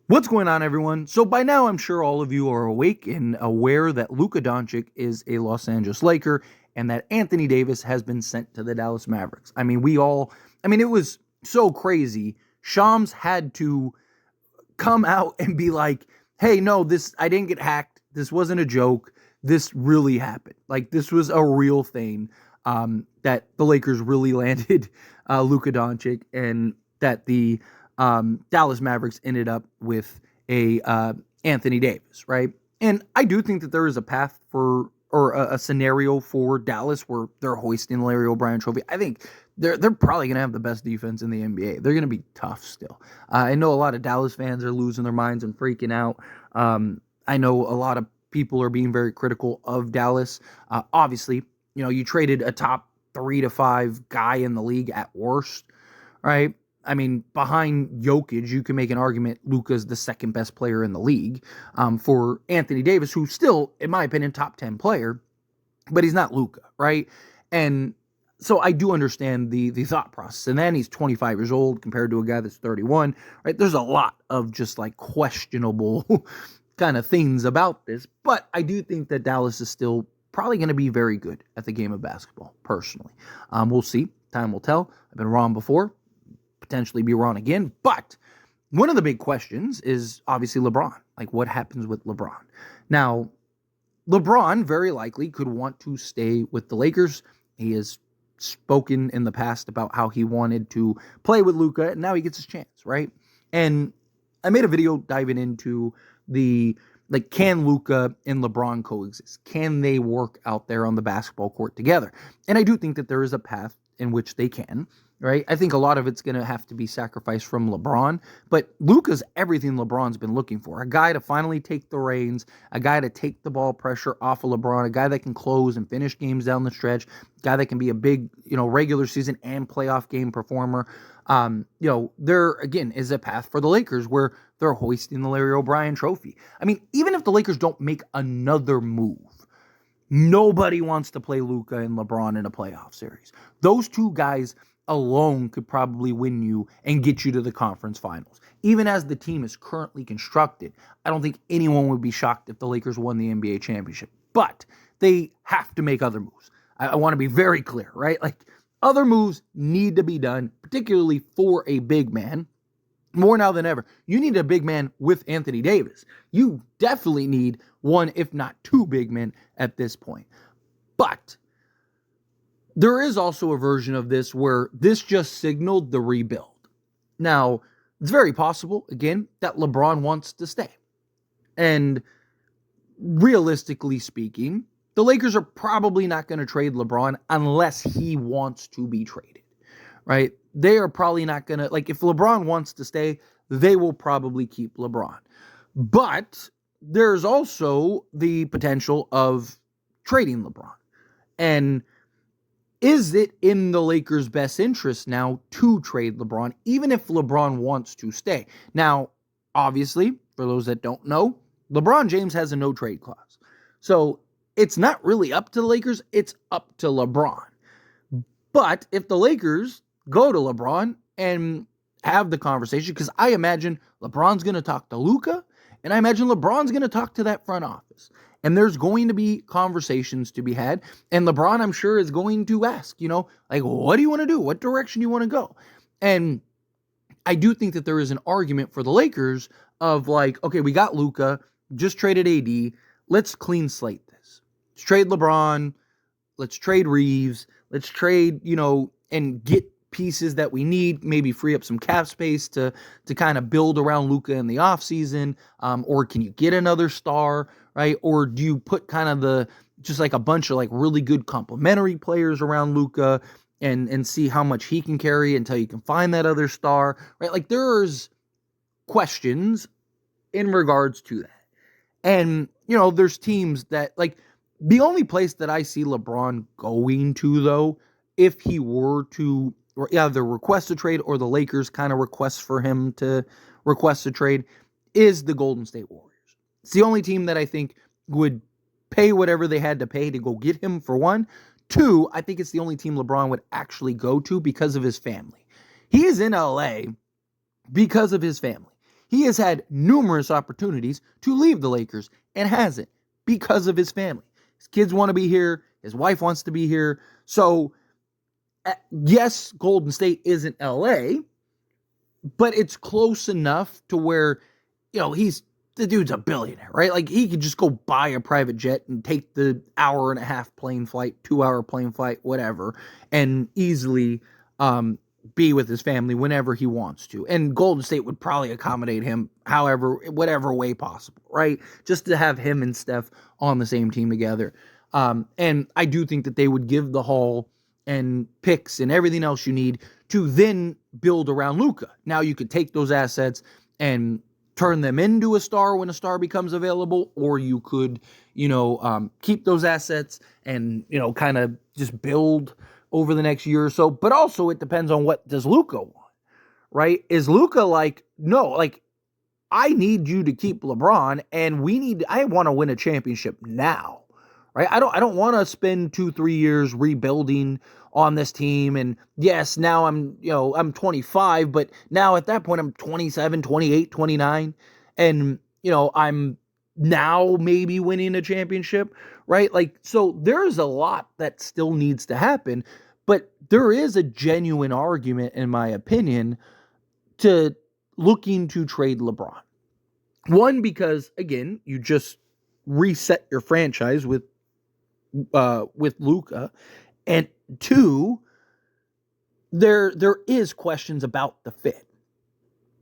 What's going on, everyone? So by now, I'm sure all of you are awake and aware that Luka Doncic is a Los Angeles Laker and that Anthony Davis has been sent to the Dallas Mavericks. It was so crazy. Shams had to come out and be like, hey, no, I didn't get hacked. This wasn't a joke. This really happened. Like, this was a real thing, that the Lakers really landed Luka Doncic, and that the Dallas Mavericks ended up with a Anthony Davis, right? And I do think that there is a path or a scenario for Dallas where they're hoisting the Larry O'Brien trophy. I think they're probably going to have the best defense in the NBA. They're going to be tough still. I know a lot of Dallas fans are losing their minds and freaking out. I know a lot of people are being very critical of Dallas. Obviously, you traded a top 3 to 5 guy in the league at worst, right? I mean, behind Jokic, you can make an argument Luka's the second best player in the league. For Anthony Davis, who's still, in my opinion, top 10 player, but he's not Luka, right? And so I do understand the thought process. And then he's 25 years old compared to a guy that's 31, right? There's a lot of just like questionable kind of things about this. But I do think that Dallas is still probably going to be very good at the game of basketball, personally. We'll see. Time will tell. I've been wrong before. Potentially be wrong again. But one of the big questions is obviously LeBron. Like, what happens with LeBron? Now, LeBron very likely could want to stay with the Lakers. He has spoken in the past about how he wanted to play with Luka, and now he gets his chance, right? And I made a video diving into can Luka and LeBron coexist? Can they work out there on the basketball court together? And I do think that there is a path in which they can, right? I think a lot of it's going to have to be sacrificed from LeBron, but Luka's everything LeBron's been looking for. A guy to finally take the reins, a guy to take the ball pressure off of LeBron, a guy that can close and finish games down the stretch, a guy that can be a big, regular season and playoff game performer. There, again, is a path for the Lakers where they're hoisting the Larry O'Brien trophy. I mean, even if the Lakers don't make another move, nobody wants to play Luka and LeBron in a playoff series. Those two guys alone could probably win you and get you to the conference finals. Even as the team is currently constructed, I don't think anyone would be shocked if the Lakers won the NBA championship. But they have to make other moves. I want to be very clear, right? Like, other moves need to be done, particularly for a big man. More now than ever. You need a big man with Anthony Davis. You definitely need one, if not two big men at this point. But there is also a version of this where this just signaled the rebuild. Now, it's very possible, again, that LeBron wants to stay. And realistically speaking, the Lakers are probably not going to trade LeBron unless he wants to be traded, right? They are probably not going to, if LeBron wants to stay, they will probably keep LeBron. But there's also the potential of trading LeBron. And is it in the Lakers' best interest now to trade LeBron, even if LeBron wants to stay? Now, obviously, for those that don't know, LeBron James has a no-trade clause. So it's not really up to the Lakers, it's up to LeBron. But if the Lakers go to LeBron and have the conversation, because I imagine LeBron's going to talk to Luka, and I imagine LeBron's going to talk to that front office. And there's going to be conversations to be had. And LeBron, I'm sure, is going to ask, what do you want to do? What direction do you want to go? And I do think that there is an argument for the Lakers of okay, we got Luka, just traded AD. Let's clean slate this. Let's trade LeBron. Let's trade Reeves. Let's trade, and get pieces that we need, maybe free up some cap space to kind of build around Luka in the offseason. Or can you get another star, right? Or do you put kind of a bunch of really good complementary players around Luka and see how much he can carry until you can find that other star, right? There's questions in regards to that. And, there's teams that the only place that I see LeBron going to, though, if he were to either request a trade or the Lakers kind of request for him to request a trade, is the Golden State Warriors. It's the only team that I think would pay whatever they had to pay to go get him, for one. Two, I think it's the only team LeBron would actually go to because of his family. He is in LA because of his family. He has had numerous opportunities to leave the Lakers and hasn't because of his family. His kids want to be here. His wife wants to be here. So, yes, Golden State isn't LA, but it's close enough to where, the dude's a billionaire, right? Like, he could just go buy a private jet and take the hour-and-a-half plane flight, 2-hour plane flight, whatever, and easily be with his family whenever he wants to. And Golden State would probably accommodate him whatever way possible, right? Just to have him and Steph on the same team together. And I do think that they would give the haul and picks and everything else you need to then build around Luka. Now you could take those assets and turn them into a star when a star becomes available, or you could, keep those assets and, kind of just build over the next year or so. But also it depends on what does Luka want, right? Is Luka like, no, like, I need you to keep LeBron and I want to win a championship now, right? I don't want to spend 2-3 years rebuilding on this team. And yes, now I'm 25, but now at that point I'm 27, 28, 29. And, I'm now maybe winning a championship, right? Like, so there's a lot that still needs to happen, but there is a genuine argument, in my opinion, to looking to trade LeBron. One, because again, you just reset your franchise with Luka, and two, there is questions about the fit,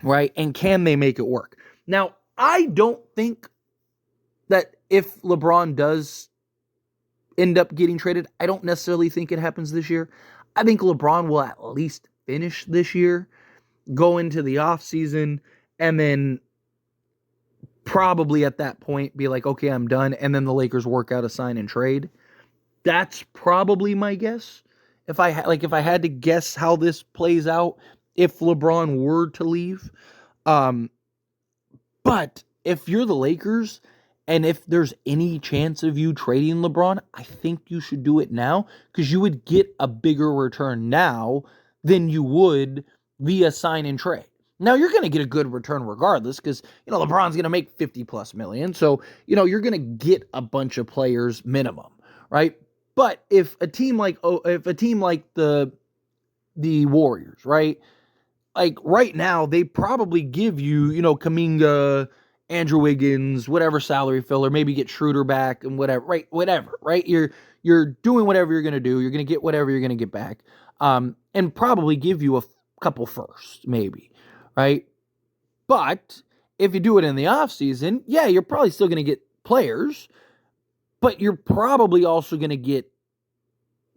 right? And can they make it work? Now, I don't think that if LeBron does end up getting traded, I don't necessarily think it happens this year. I think LeBron will at least finish this year, go into the offseason, and then probably at that point be like, okay, I'm done. And then the Lakers work out a sign and trade. That's probably my guess. If I had to guess how this plays out, if LeBron were to leave. But if you're the Lakers, and if there's any chance of you trading LeBron, I think you should do it now, because you would get a bigger return now than you would via sign and trade. Now, you're going to get a good return regardless, because, LeBron's going to make 50 plus million. So, you're going to get a bunch of players minimum, right? But if a team like the Warriors, right? Like right now, they probably give you, Kuminga, Andrew Wiggins, whatever salary filler, maybe get Schroeder back and whatever, right? Whatever, right? You're doing whatever you're going to do. You're going to get whatever you're going to get back, and probably give you a couple firsts, maybe, right? But if you do it in the offseason, yeah, you're probably still going to get players, but you're probably also going to get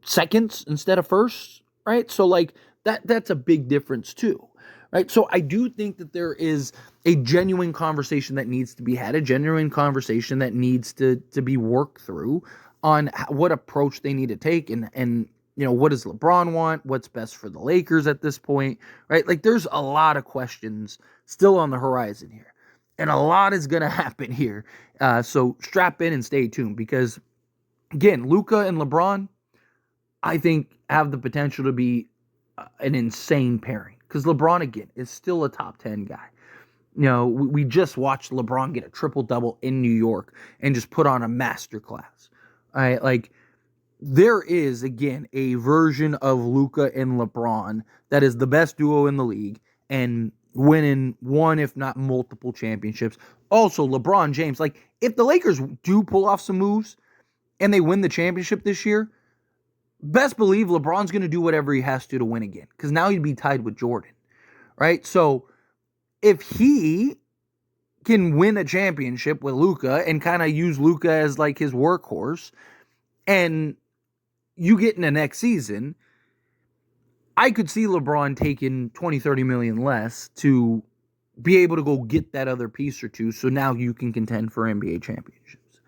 seconds instead of firsts, right? So like that's a big difference too, right? So I do think that there is a genuine conversation that needs to be had, a genuine conversation that needs to be worked through on what approach they need to take, and what does LeBron want? What's best for the Lakers at this point, right? Like, there's a lot of questions still on the horizon here, and a lot is going to happen here. So strap in and stay tuned, because again, Luka and LeBron, I think, have the potential to be an insane pairing, because LeBron, again, is still a top 10 guy. We just watched LeBron get a triple-double in New York and just put on a masterclass. Right? Like, there is, again, a version of Luka and LeBron that is the best duo in the league and winning one, if not multiple championships. Also, LeBron James, like, if the Lakers do pull off some moves and they win the championship this year, best believe LeBron's going to do whatever he has to win again, because now he'd be tied with Jordan, right? So if he can win a championship with Luka and kind of use Luka as like his workhorse, and you get in the next season, I could see LeBron taking 20, 30 million less to be able to go get that other piece or two, so now you can contend for NBA championships.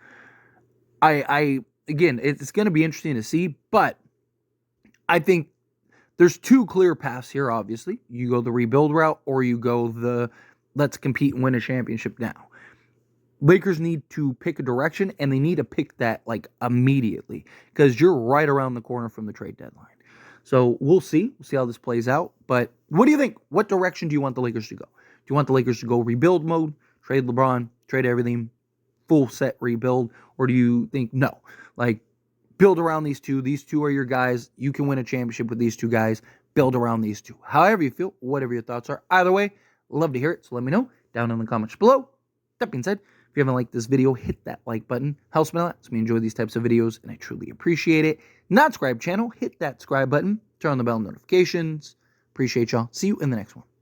Again, it's going to be interesting to see, but I think there's two clear paths here, obviously. You go the rebuild route, or you go the let's compete and win a championship now. Lakers need to pick a direction, and they need to pick that like immediately, because you're right around the corner from the trade deadline. So we'll see. We'll see how this plays out. But what do you think? What direction do you want the Lakers to go? you want the Lakers to go rebuild mode, trade LeBron, trade everything, full set rebuild? Or do you think, no, like, build around these two. These two are your guys. You can win a championship with these two guys. Build around these two. However you feel, whatever your thoughts are. Either way, love to hear it. So let me know down in the comments below. That being said, if you haven't liked this video, hit that like button. Helps me a lot. Lets me enjoy these types of videos, and I truly appreciate it. Not subscribe channel, hit that subscribe button. Turn on the bell notifications. Appreciate y'all. See you in the next one.